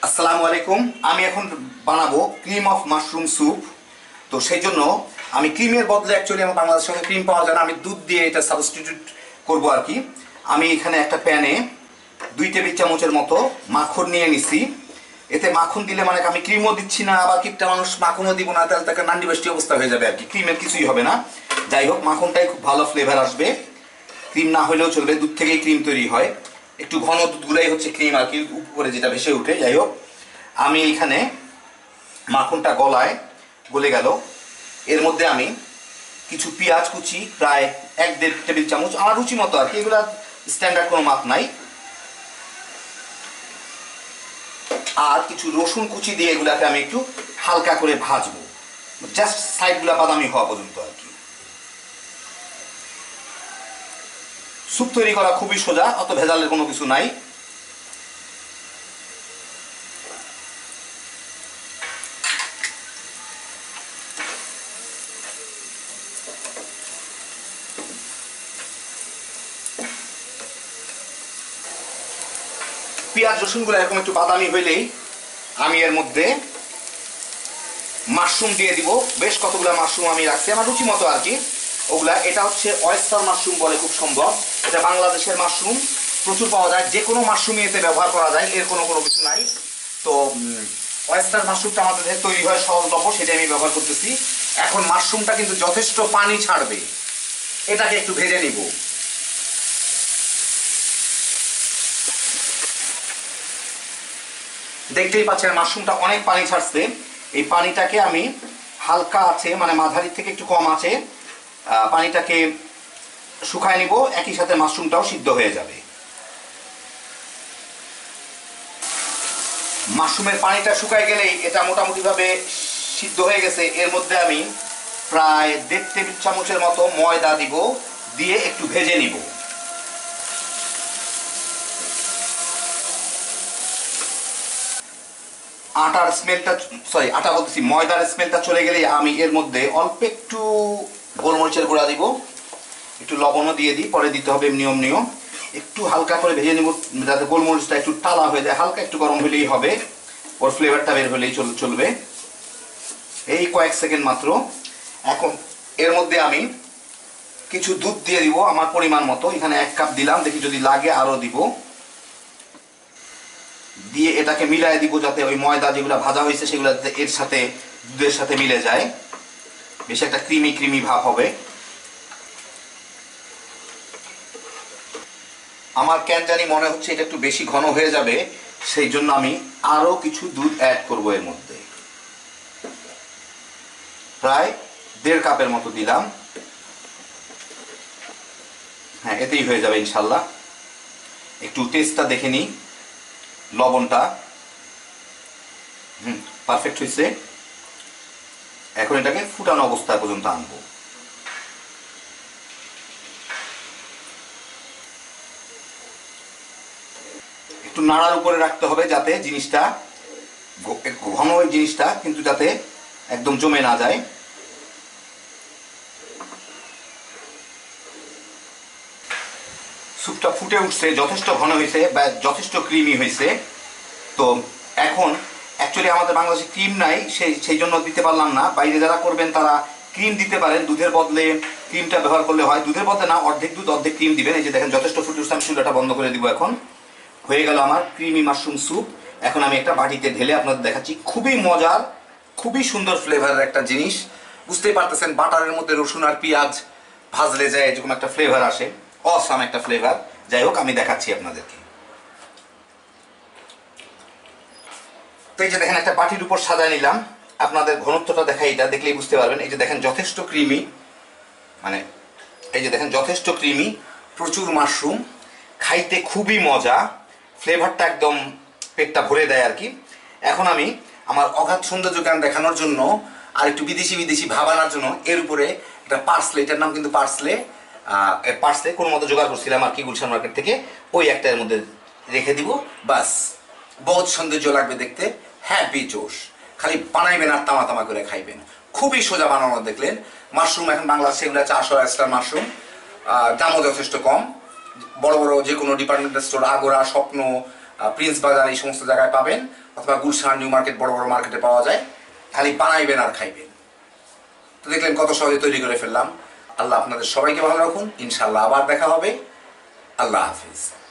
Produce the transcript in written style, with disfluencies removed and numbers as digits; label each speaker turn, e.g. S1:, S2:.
S1: আসসালামু আলাইকুম। আমি এখন বানাবো ক্রিম অফ মাশরুম স্যুপ। তো সেই জন্য আমি ক্রিমের বদলে অ্যাকচুয়ালি আমার বাংলাদেশের সঙ্গে ক্রিম পাওয়া যায় না, আমি দুধ দিয়ে এটা সাবস্টিটিউট করব আর কি। আমি এখানে একটা প্যানে 2 টেবিল চামচের মতো মাখন নিয়ে নিছি। এতে মাখন দিলে মানে আমি ক্রিমও দিচ্ছি না, আবার কিপটা মানুষ মাখনও দিব না, তাহলে তাকে নান্ডি বাস্টি অবস্থা হয়ে যাবে আর কি, ক্রিমের কিছুই হবে না। যাই হোক, মাখনটাই খুব ভালো ফ্লেভার আসবে, ক্রিম না হলেও চলবে, দুধ থেকেই ক্রিম তৈরি হয়। একটু ঘন দুধগুলাই হচ্ছে ক্রিম আর কি, উপরে যেটা ভেসে উঠে। যাই হোক, আমি এখানে মাখনটা গলে গেল। এর মধ্যে আমি কিছু পেঁয়াজ কুচি, প্রায় 1-1.5 টেবিল চামচ, আমার রুচি মতো আর কি, এগুলা স্ট্যান্ডার্ড কোনো মাপ নাই। আর কিছু রসুন কুচি দিয়ে এগুলাকে আমি একটু হালকা করে ভাজবো, জাস্ট সাইডগুলা বাদামি হওয়া পর্যন্ত আর কি। স্যুপ তৈরি করা খুবই সোজা, অত ভেজালের কোনো কিছু নাই। পেঁয়াজ রসুনগুলো এরকম একটু বাদামি হইলেই আমি এর মধ্যে মাশরুম দিয়ে দিব। বেশ কতগুলো মাশরুম আমি রাখছি আমার রুচি মতো আর কি, ওগুলা। এটা হচ্ছে অয়েস্টার মাশরুম বলে খুব সম্ভব, এটা বাংলাদেশের মাশরুম, প্রচুর পাওয়া যায়, যে কোনো মাশরুমই এতে ব্যবহার করা যায়, এর কোনো কিছু নাই। তো অয়েস্টার মাশরুমটা আমাদের তৈরি হয় সহজলভ্য, সেটা আমি ব্যবহার করতেছি। এখন মাশরুমটা কিন্তু যথেষ্ট পানি ছাড়বে, এটাকে একটু ভেজে নিব। দেখতেই পাচ্ছেন মাশরুমটা অনেক পানি ছাড়ছে। এই পানিটাকে আমি হালকা আছে, মানে মাঝারি থেকে একটু কম আছে, পানিটাকে শুকায় নিব, একই সাথে মাশরুমটাও সিদ্ধ হয়ে যাবে। মাশরুমের পানিটা শুকায় গেলেই এটা মোটামুটি ভাবে সিদ্ধ হয়ে গেছে। এর মধ্যে আমি প্রায় 1.5 টেবিল চামচের মতো ময়দা দিব, দিয়ে একটু ভেজে নিব। ময়দার স্মেলটা চলে গেলে আমি এর মধ্যে অল্প একটু গোলমরিচের গুঁড়া দিব, একটু লবণও দিয়ে দিই, পরে দিতে হবে নিয়ম একটু হালকা করে ভেজে নিব, যাতে গোলমরিচটা একটু টালা হয়ে যায়, হালকা একটু গরম হলেই হবে, ওর ফ্লেভারটা বের হলেই চলবে। এই কয়েক সেকেন্ড মাত্র। এখন এর মধ্যে আমি কিছু দুধ দিয়ে দিব আমার পরিমাণ মতো, এখানে 1 কাপ দিলাম, দেখি যদি লাগে আরো দিব। দিয়ে এটাকে মিলাই দিব, যাতে ওই ময়দা যেগুলো ভাজা হয়েছে সেগুলো এর সাথে দুধের সাথে মিলে যায়, বেশ একটা ক্রিমি ভাব হবে। আমার কেন জানি মনে হচ্ছে এটা একটু বেশি ঘন হয়ে যাবে, সেই জন্য আমি আরো কিছু দুধ অ্যাড করব এর মধ্যে, প্রায় 1.5 কাপের মতো দিলাম। হ্যাঁ, এতেই হয়ে যাবে ইনশাল্লাহ। একটু টেস্টটা দেখে নিই, লবণটা পারফেক্ট হয়েছে। এখন এটাকে ফুটানো অবস্থা পর্যন্ত আনবো। একটু নাড়ার উপরে রাখতে হবে, যাতে জিনিসটা ঘন, ওই জিনিসটা কিন্তু যাতে একদম জমে না যায়। স্যুপটা ফুটে উঠছে, যথেষ্ট ঘন হয়েছে বা যথেষ্ট ক্রিমি হয়েছে। তো এখন অ্যাকচুয়ালি আমাদের বাংলাদেশে ক্রিম নাই, সেই জন্য দিতে পারলাম না। বাইরে যারা করবেন তারা ক্রিম দিতে পারেন, দুধের বদলে ক্রিমটা ব্যবহার করলে হয়। দুধের বদলে না, অর্ধেক দুধ অর্ধেক ক্রিম দিবেন। এই যে দেখেন যথেষ্ট ফুটে উঠছে, আমি চুলাটা বন্ধ করে দিব। এখন হয়ে গেল আমার ক্রিমি মাশরুম স্যুপ। এখন আমি একটা বাটিতে ঢেলে আপনাদের দেখাচ্ছি। খুবই মজার, খুবই সুন্দর ফ্লেভারের একটা জিনিস। বুঝতেই পারতেছেন, বাটারের মধ্যে রসুন আর পেঁয়াজ ভাজলে যায় এরকম একটা ফ্লেভার আসে, অসাম একটা ফ্লেভার। যাই হোক, আমি দেখাচ্ছি আপনাদেরকে। তো এই যে দেখেন, একটা বাটির উপর সাজায় নিলাম, আপনাদের ঘনত্বটা দেখাই, এটা দেখলেই বুঝতে পারবেন। এই যে দেখেন যথেষ্ট ক্রিমি, মানে এই যে দেখেন যথেষ্ট ক্রিমি, প্রচুর মাশরুম, খাইতে খুবই মজা, ফ্লেভারটা একদম পেটটা ভরে দেয় আর কি। এখন আমি আমার অগাধ সৌন্দর্যজ্ঞান দেখানোর জন্য আর একটু বিদেশি ভাব আনার জন্য এর উপরে একটা পার্সলে, এটার নাম কিন্তু পার্সলে কোনো মতো জোগাড় করছিলাম আর কি গুলশান মার্কেট থেকে, ওই একটা এর মধ্যে রেখে দিব। বাস, বহুত সৌন্দর্য লাগবে দেখতে, হ্যাপি জোশ। খালি বানাইবেন আর তামা করে খাইবেন, খুবই সোজা বানানো। দেখলেন মাশরুম এখন বাংলাদেশে এগুলো 400 এক্সট্রা মাশরুম, দামও যথেষ্ট কম। বড় বড় যে কোনো ডিপার্টমেন্টাল স্টোর, আগোরা, স্বপ্ন, প্রিন্স বাজার এই সমস্ত জায়গায় পাবেন, অথবা গুলশান, নিউ মার্কেট, বড় বড় মার্কেটে পাওয়া যায়। খালি বানাইবেন আর খাইবেন। তো দেখলেন কত সহজে তৈরি করে ফেললাম। আল্লাহ আপনাদের সবাইকে ভালো রাখুন। ইনশাআল্লাহ আবার দেখা হবে। আল্লাহ হাফিজ।